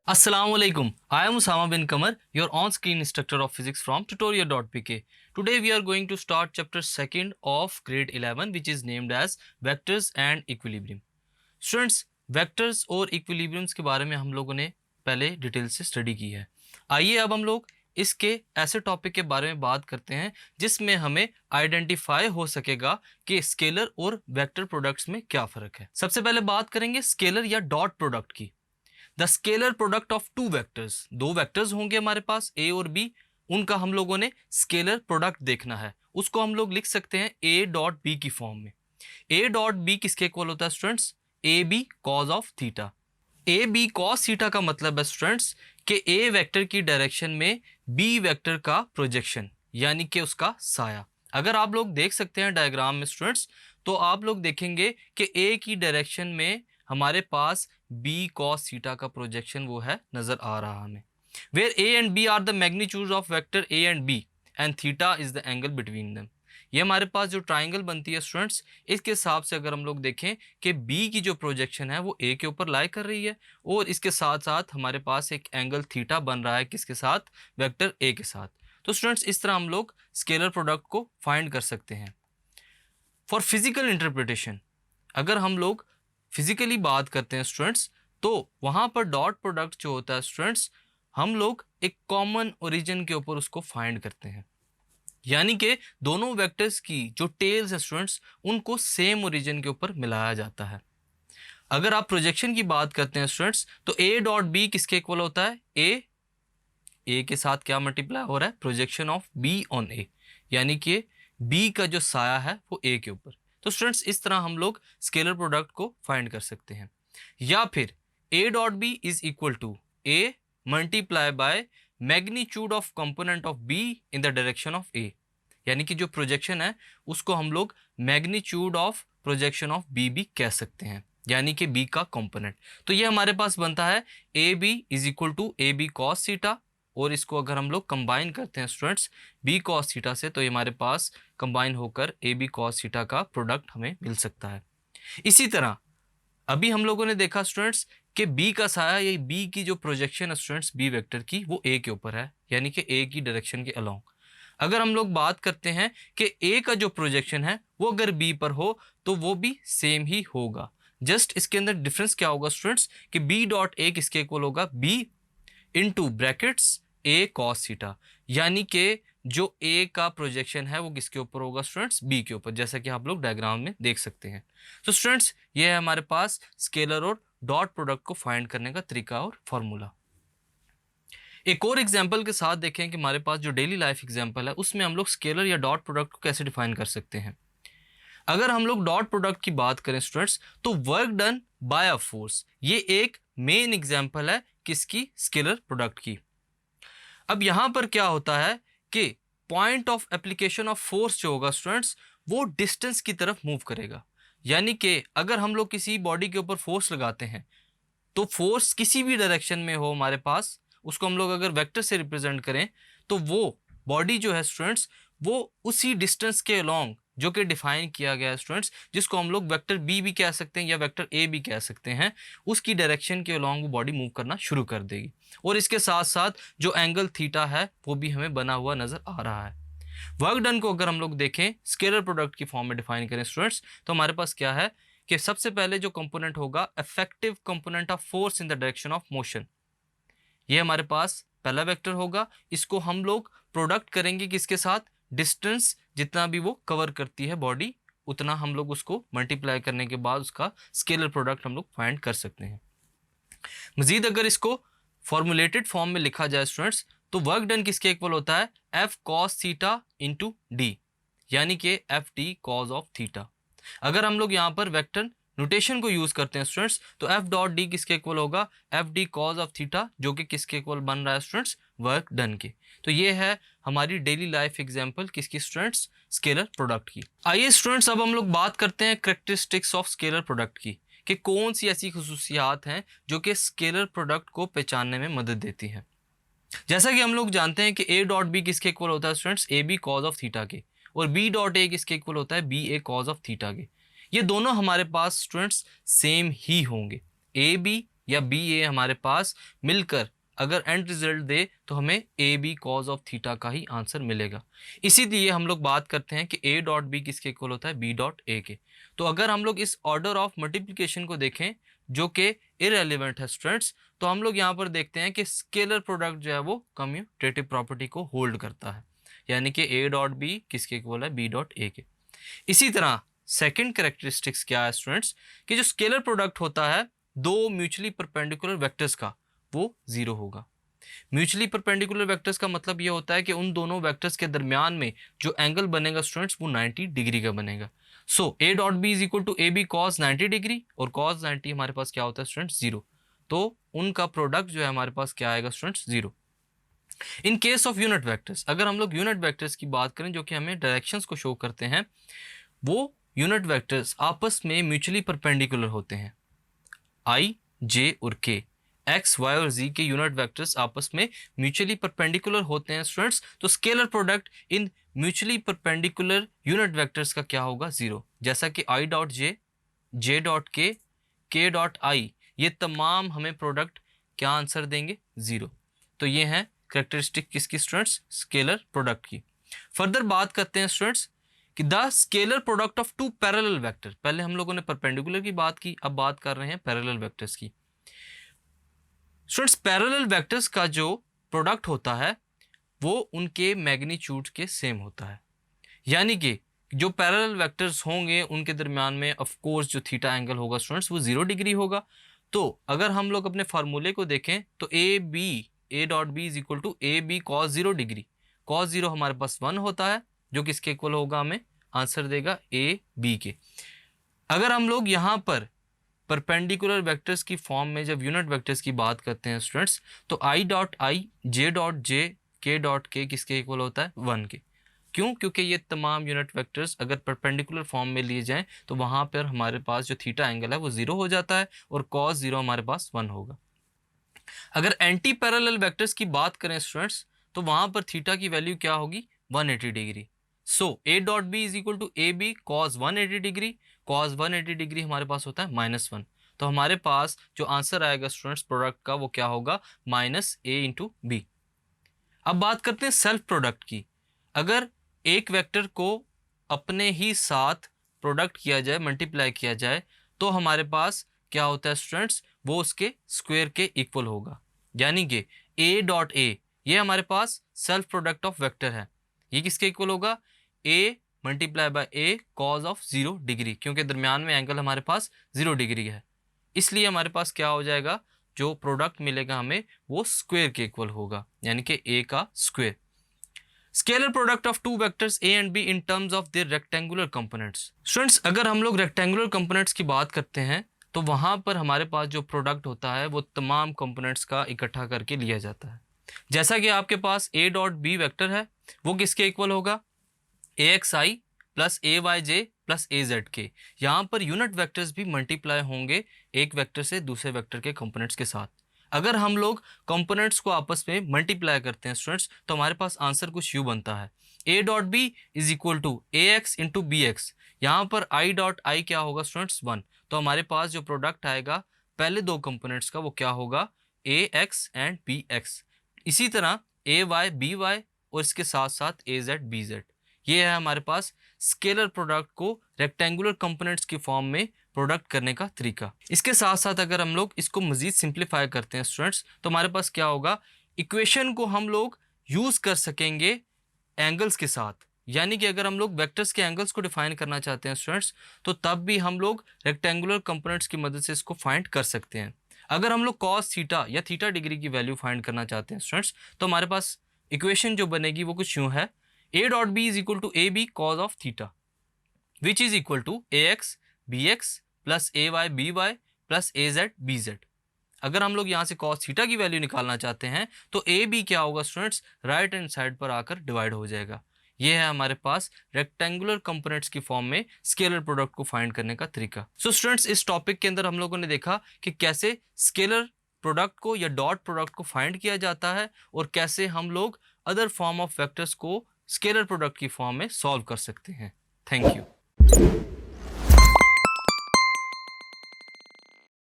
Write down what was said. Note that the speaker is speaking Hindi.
Assalamualaikum. I am Usama bin Kamar, your on-screen instructor of physics from tutorial.pk. Today we are going to start chapter 2nd of grade 11 which is named as vectors and equilibrium. Students, vectors और equilibriums के बारे में हम लोगों ने पहले डिटेल से स्टडी की है. आइए अब हम लोग इसके ऐसे टॉपिक के बारे में बात करते हैं जिसमें हमें आइडेंटिफाई हो सकेगा कि स्केलर और वेक्टर प्रोडक्ट्स में क्या फ़र्क है. सबसे पहले बात करेंगे स्केलर या डॉट प्रोडक्ट की. The scalar product of two vectors, दो वेक्टर्स होंगे हमारे पास ए और बी, उनका हम लोगों ने स्केलर प्रोडक्ट देखना है. उसको हम लोग लिख सकते हैं ए डॉट बी की फॉर्म में. ए डॉट बी किसके इक्वल होता है students? A B cos of theta. A B cos theta का मतलब है स्टूडेंट्स कि ए वेक्टर की डायरेक्शन में बी वेक्टर का प्रोजेक्शन यानी कि उसका साया. अगर आप लोग देख सकते हैं डायग्राम में स्टूडेंट्स, तो आप लोग देखेंगे कि ए की डायरेक्शन में हमारे पास बी कॉस थीटा का प्रोजेक्शन वो है नजर आ रहा हमें. Where A and B are the magnitude of vector A and B and theta is the angle between them. ये हमारे पास जो ट्राइंगल बनती है स्टूडेंट्स, इसके हिसाब से अगर हम लोग देखें कि बी की जो प्रोजेक्शन है वो ए के ऊपर लाई कर रही है और इसके साथ साथ हमारे पास एक एंगल थीटा बन रहा है किसके साथ? वेक्टर ए के साथ. तो स्टूडेंट्स इस तरह हम लोग स्केलर प्रोडक्ट को फाइंड कर सकते हैं. फॉर फिजिकल इंटरप्रिटेशन, अगर हम लोग फिजिकली बात करते हैं स्टूडेंट्स, तो वहाँ पर डॉट प्रोडक्ट जो होता है स्टूडेंट्स, हम लोग एक कॉमन ओरिजिन के ऊपर उसको फाइंड करते हैं. यानी कि दोनों वेक्टर्स की जो टेल्स है स्टूडेंट्स, उनको सेम ओरिजिन के ऊपर मिलाया जाता है. अगर आप प्रोजेक्शन की बात करते हैं स्टूडेंट्स, तो ए डॉट बी किसके इक्वल होता है? ए के साथ क्या मल्टीप्लाई हो रहा है? प्रोजेक्शन ऑफ बी ऑन ए, यानी कि बी का जो साया है वो ए के ऊपर. तो स्टूडेंट्स इस तरह हम लोग स्केलर प्रोडक्ट को फाइंड कर सकते हैं. या फिर A dot B is equal to A multiply by magnitude of component of B in the direction of A, यानी कि जो प्रोजेक्शन है उसको हम लोग magnitude of projection of B भी कह सकते हैं, यानी कि बी का कंपोनेंट. तो ये हमारे पास बनता है A B is equal to A B cos theta, और इसको अगर हम लोग कंबाइन करते हैं स्टूडेंट्स बी कॉस थीटा से, तो ये हमारे पास कंबाइन होकर ए बी कॉस थीटा का प्रोडक्ट हमें मिल सकता है. इसी तरह अभी हम लोगों ने देखा स्टूडेंट्स कि बी का साया या बी की जो प्रोजेक्शन है स्टूडेंट्स बी वेक्टर की, वो ए के ऊपर है, यानी कि ए की डायरेक्शन के अलोंग. अगर हम लोग बात करते हैं कि ए का जो प्रोजेक्शन है वो अगर बी पर हो तो वो भी सेम ही होगा. जस्ट इसके अंदर डिफरेंस क्या होगा स्टूडेंट्स कि बी डॉट ए किसके इक्वल होगा? बी इंटू ब्रैकेट्स ए कॉस थीटा, यानी कि जो ए का प्रोजेक्शन है वो किसके ऊपर होगा स्टूडेंट्स? बी के ऊपर, जैसा कि आप लोग डायग्राम में देख सकते हैं. तो स्टूडेंट्स ये है हमारे पास स्केलर और डॉट प्रोडक्ट को फाइंड करने का तरीका और फॉर्मूला. एक और एग्जांपल के साथ देखें कि हमारे पास जो डेली लाइफ एग्जांपल है उसमें हम लोग स्केलर या डॉट प्रोडक्ट को कैसे डिफाइन कर सकते हैं. अगर हम लोग डॉट प्रोडक्ट की बात करें स्टूडेंट्स, तो work done by a force, ये एक मेन एग्जांपल है किसकी? स्केलर प्रोडक्ट की. अब यहाँ पर क्या होता है कि point of application of force जो होगा स्टूडेंट्स, वो डिस्टेंस की तरफ मूव करेगा. यानी कि अगर हम लोग किसी बॉडी के ऊपर फोर्स लगाते हैं तो फोर्स किसी भी डायरेक्शन में हो हमारे पास, उसको हम लोग अगर वेक्टर से रिप्रेजेंट करें तो वो बॉडी जो है स्टूडेंट्स, वो उसी डिस्टेंस के अलोंग जो कि डिफाइन किया गया है स्टूडेंट्स, जिसको हम लोग वेक्टर बी भी कह सकते हैं या वेक्टर ए भी कह सकते हैं, उसकी डायरेक्शन के अलोंग वो बॉडी मूव करना शुरू कर देगी. और इसके साथ साथ जो एंगल थीटा है वो भी हमें बना हुआ नजर आ रहा है. वर्क डन को अगर हम लोग देखें स्केलर प्रोडक्ट की फॉर्म में डिफाइन करें स्टूडेंट्स, तो हमारे पास क्या है कि सबसे पहले जो कंपोनेंट होगा effective component of force in the direction of motion, ये हमारे पास पहला वेक्टर होगा. इसको हम लोग प्रोडक्ट करेंगे किसके साथ? डिस्टेंस जितना भी वो कवर करती है बॉडी, उतना हम लोग उसको मल्टीप्लाई करने के बाद उसका स्केलर प्रोडक्ट हम लोग फाइंड कर सकते हैं. मजीद अगर इसको फॉर्मुलेटेड फॉर्म में लिखा जाए स्टूडेंट्स, तो वर्क डन किसके इक्वल होता है? F cos theta into D, यानी कि F D cause of theta. अगर हम लोग यहाँ पर वेक्टर नोटेशन को यूज करते हैं स्टूडेंट्स, तो एफ डॉट डी किसके इक्वल होगा? F D cause of theta, जो कि किसके इक्वल बन रहा है स्टूडेंट्स? वर्क डन के. तो ये है हमारी डेली लाइफ एग्जांपल किसकी स्टूडेंट्स? स्केलर प्रोडक्ट की. आइए स्टूडेंट्स अब हम लोग बात करते हैं कैरेक्टरिस्टिक्स ऑफ स्केलर प्रोडक्ट की, कि कौन सी ऐसी खसूसियात हैं जो कि स्केलर प्रोडक्ट को पहचानने में मदद देती हैं. जैसा कि हम लोग जानते हैं कि ए डॉट बी किसके इक्वल होता है students? A B cos of theta के, और बी डॉट ए किसके इक्वल होता है? B A cos of theta के. ये दोनों हमारे पास स्टूडेंट्स सेम ही होंगे. ए बी या बी ए हमारे पास मिलकर अगर एंड रिजल्ट दे तो हमें A B cos of theta का ही आंसर मिलेगा। इसीलिए हम लोग बात करते हैं कि ए डॉट बी किसके इक्वल होता है, बी डॉट ए के। तो अगर हम लोग इस ऑर्डर ऑफ मल्टीप्लिकेशन को देखें जो कि इररिलेवेंट है स्टूडेंट्स, तो हम लोग यहाँ पर देखते हैं कि स्केलर प्रोडक्ट जो है वो कम्यूटेटिव प्रॉपर्टी को होल्ड करता है, यानी कि ए डॉट बी किसके इक्वल है, बी डॉट ए के। इसी तरह सेकंड कैरेक्टरिस्टिक्स क्या है स्टूडेंट्स, कि जो स्केलर प्रोडक्ट होता है दो म्यूचुअली परपेंडिकुलर वेक्टर्स का, वो जीरो होगा। म्यूचुअली परपेंडिकुलर वेक्टर्स का मतलब ये होता है कि उन दोनों वेक्टर्स के दरमियान में जो एंगल बनेगा स्टूडेंट्स वो 90 डिग्री का बनेगा। So A dot B is equal to A B cos 90 degree, और कॉस 90 हमारे पास क्या होता है स्टूडेंट्स, जीरो। तो उनका प्रोडक्ट जो है हमारे पास क्या आएगा students, zero. In case of unit vectors, अगर हम लोग यूनिट वेक्टर्स की बात करें जो कि हमें डायरेक्शंस को शो करते हैं, वो यूनिट वेक्टर्स आपस में म्यूचुअली परपेंडिकुलर होते हैं। आई, जे और के, एक्स, वाई और जी के यूनिट वेक्टर्स आपस में म्यूचुअली परपेंडिकुलर होते हैं स्टूडेंट्स। तो scalar product in mutually perpendicular unit vectors का क्या होगा, जीरो। जैसा कि आई डॉट जे डॉट के डॉट आई, ये तमाम हमें प्रोडक्ट क्या आंसर देंगे, जीरो। तो ये है कैरेक्टरिस्टिक किसकी स्टूडेंट्स, स्केलर प्रोडक्ट की। फर्दर बात करते हैं स्टूडेंट्स कि the scalar product of two parallel vector, पहले हम लोगों ने परपेंडिकुलर की बात की, अब बात कर रहे हैं पैरेलल वेक्टर्स की। स्टूडेंट्स पैरेलल वेक्टर्स का जो प्रोडक्ट होता है वो उनके मैग्नीट्यूड के सेम होता है, यानी कि जो पैरेलल वेक्टर्स होंगे उनके दरमियान में ऑफ कोर्स जो थीटा एंगल होगा स्टूडेंट्स वो 0 डिग्री होगा। तो अगर हम लोग अपने फार्मूले को देखें तो A dot B is equal to A B cos 0 degree, cos 0 हमारे पास 1 होता है जो किसके इक्वल होगा, हमें आंसर देगा ए बी के। अगर हम लोग यहाँ पर परपेंडिकुलर वेक्टर्स की फॉर्म में जब यूनिट वेक्टर्स की बात करते हैं स्टूडेंट्स, तो I dot I, J dot J, के डॉट के किसके इक्वल होता है, 1 के। क्यों, क्योंकि ये तमाम यूनिट वेक्टर्स अगर परपेंडिकुलर फॉर्म में लिए जाएं तो वहाँ पर हमारे पास जो थीटा एंगल है वो 0 हो जाता है और कॉस 0 हमारे पास 1 होगा। अगर एंटी पैरेलल वेक्टर्स की बात करें स्टूडेंट्स, तो वहाँ पर थीटा की वैल्यू क्या होगी, 180 degree. So A dot B is equal to A B cos 180 degree, cos 180 degree हमारे पास होता है -1। तो हमारे पास जो आंसर आएगा स्टूडेंट्स प्रोडक्ट का वो क्या होगा, -a इंटू बी। अब बात करते हैं सेल्फ प्रोडक्ट की। अगर एक वेक्टर को अपने ही साथ प्रोडक्ट किया जाए, मल्टीप्लाई किया जाए, तो हमारे पास क्या होता है स्टूडेंट्स, वो उसके स्क्वायर के इक्वल होगा। यानी कि ए डॉट ए ये हमारे पास सेल्फ प्रोडक्ट ऑफ वेक्टर है, ये किसके इक्वल होगा, A multiply by A cos of 0 degree, क्योंकि दरमियान में एंगल हमारे पास 0 डिग्री है, इसलिए हमारे पास क्या हो जाएगा, जो प्रोडक्ट मिलेगा हमें वो स्क्वायर के इक्वल होगा, यानी कि ए का square. Scalar product of two vectors A and be in terms of their rectangular components. Students अगर हम लोग रेक्टेंगुलर कंपोनेंट्स की बात करते हैं तो वहाँ पर हमारे पास जो प्रोडक्ट होता है वो तमाम कंपोनेंट्स का इकट्ठा करके लिया जाता है। जैसा कि आपके पास ए डॉट बी वेक्टर है वो किसके इक्वल होगा, ए x I plus A Y J plus A Z के। यहाँ पर यूनिट वेक्टर्स भी मल्टीप्लाई होंगे एक वेक्टर से दूसरे वेक्टर के कंपोनेंट्स के साथ। अगर हम लोग कंपोनेंट्स को आपस में मल्टीप्लाई करते हैं स्टूडेंट्स तो हमारे पास आंसर कुछ यूँ बनता है, A dot B is equal to A x into B x. यहाँ पर आई डॉट आई क्या होगा स्टूडेंट्स, 1। तो हमारे पास जो प्रोडक्ट आएगा पहले दो कंपोनेंट्स का वो क्या होगा, ए एक्स एंड बी एक्स। इसी तरह ए वाई बी वाई और इसके साथ साथ ए जेड बी जेड। ये है हमारे पास स्केलर प्रोडक्ट को रेक्टेंगुलर कंपोनेंट्स की फॉर्म में प्रोडक्ट करने का तरीका। इसके साथ साथ अगर हम लोग इसको मजीद सिंप्लीफाई करते हैं स्टूडेंट्स तो हमारे पास क्या होगा, इक्वेशन को हम लोग यूज़ कर सकेंगे एंगल्स के साथ। यानी कि अगर हम लोग वेक्टर्स के एंगल्स को डिफाइन करना चाहते हैं स्टूडेंट्स तो तब भी हम लोग रेक्टेंगुलर कंपोनेंट्स की मदद से इसको फाइंड कर सकते हैं। अगर हम लोग कॉस थीटा या थीटा डिग्री की वैल्यू फाइंड करना चाहते हैं स्टूडेंट्स तो हमारे पास इक्वेशन जो बनेगी वो कुछ यूँ है, A dot B is equal to A B cos of theta which is equal to A x B x plus A y B y plus A z B z. अगर हम लोग यहाँ से कॉस थीटा की वैल्यू निकालना चाहते हैं तो ए बी क्या होगा स्टूडेंट्स, राइट हैंड साइड पर आकर डिवाइड हो जाएगा। ये है हमारे पास रेक्टेंगुलर कंपोनेंट्स की फॉर्म में स्केलर प्रोडक्ट को फाइंड करने का तरीका। सो स्टूडेंट्स इस टॉपिक के अंदर हम लोगों ने देखा कि कैसे स्केलर प्रोडक्ट को या डॉट प्रोडक्ट को फाइंड किया जाता है और कैसे हम लोग अदर फॉर्म ऑफ वेक्टर्स को स्केलर प्रोडक्ट की फॉर्म में सॉल्व कर सकते हैं। Thank you.